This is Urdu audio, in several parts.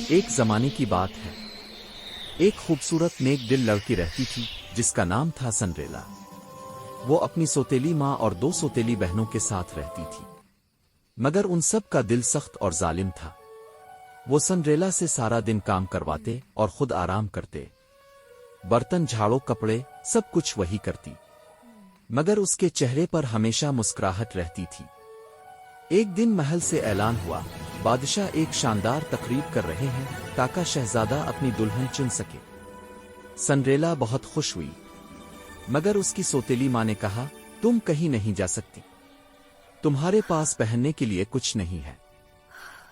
ایک زمانے کی بات ہے، ایک خوبصورت نیک دل لڑکی رہتی تھی جس کا نام تھا سنڈریلا۔ وہ اپنی سوتیلی ماں اور 2 سوتیلی بہنوں کے ساتھ رہتی تھی، مگر ان سب کا دل سخت اور ظالم تھا۔ وہ سنڈریلا سے سارا دن کام کرواتے اور خود آرام کرتے، برتن جھاڑو کپڑے سب کچھ وہی کرتی، مگر اس کے چہرے پر ہمیشہ مسکراہٹ رہتی تھی۔ ایک دن محل سے اعلان ہوا، بادشاہ ایک شاندار تقریب کر رہے ہیں تاکہ شہزادہ اپنی دلہن چن سکے۔ سنڈریلا بہت خوش ہوئی، مگر اس کی سوتیلی ماں نے کہا، تم کہیں نہیں جا سکتی، تمہارے پاس پہننے کے لیے کچھ نہیں ہے۔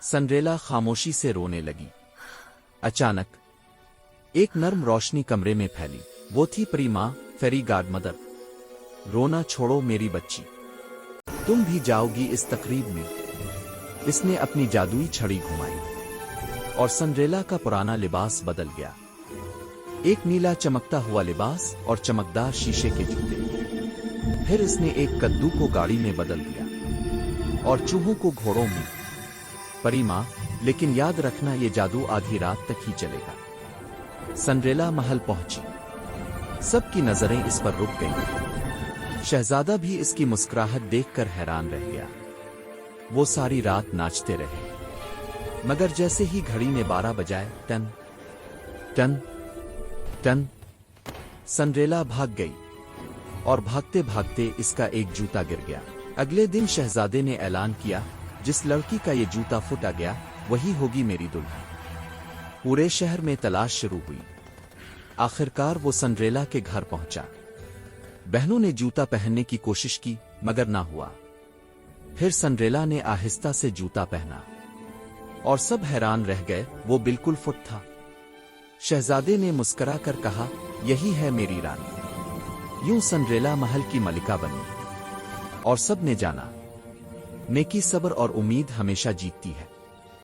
سنڈریلا خاموشی سے رونے لگی۔ اچانک ایک نرم روشنی کمرے میں پھیلی، وہ تھی پری ماں، فیری گاڈ مدر۔ رونا چھوڑو میری بچی، تم بھی جاؤ گی اس تقریب میں۔ اس نے اپنی جادوئی چھڑی گھمائی اور سنڈریلا کا پرانا لباس بدل گیا، ایک نیلا چمکتا ہوا لباس اور چمکدار شیشے کے جوتے۔ پھر اس نے ایک کدو کو گاڑی میں بدل دیا اور چوہوں کو گھوڑوں میں۔ پری ماں، لیکن یاد رکھنا یہ جادو آدھی رات تک ہی چلے گا۔ سنڈریلا محل پہنچی، سب کی نظریں اس پر رک گئیں۔ شہزادہ بھی اس کی مسکراہٹ دیکھ کر حیران رہ گیا۔ وہ ساری رات ناچتے رہے، مگر جیسے ہی گھڑی نے 12 بجائے، ٹن ٹن ٹن، سنڈریلا بھاگ گئی اور بھاگتے بھاگتے اس کا ایک جوتا گر گیا۔ اگلے دن شہزادے نے اعلان کیا، جس لڑکی کا یہ جوتا پھٹا گیا وہی ہوگی میری دلہن۔ پورے شہر میں تلاش شروع ہوئی، آخرکار وہ سنڈریلا کے گھر پہنچا۔ بہنوں نے جوتا پہننے کی کوشش کی مگر نہ ہوا۔ پھر سنڈریلا نے آہستہ سے جوتا پہنا اور سب حیران رہ گئے، وہ بالکل فٹ تھا۔ شہزادے نے مسکرا کر کہا، یہی ہے میری رانی۔ یوں سنڈریلا محل کی ملکہ بنی اور سب نے جانا، نیکی، صبر اور امید ہمیشہ جیتتی ہے۔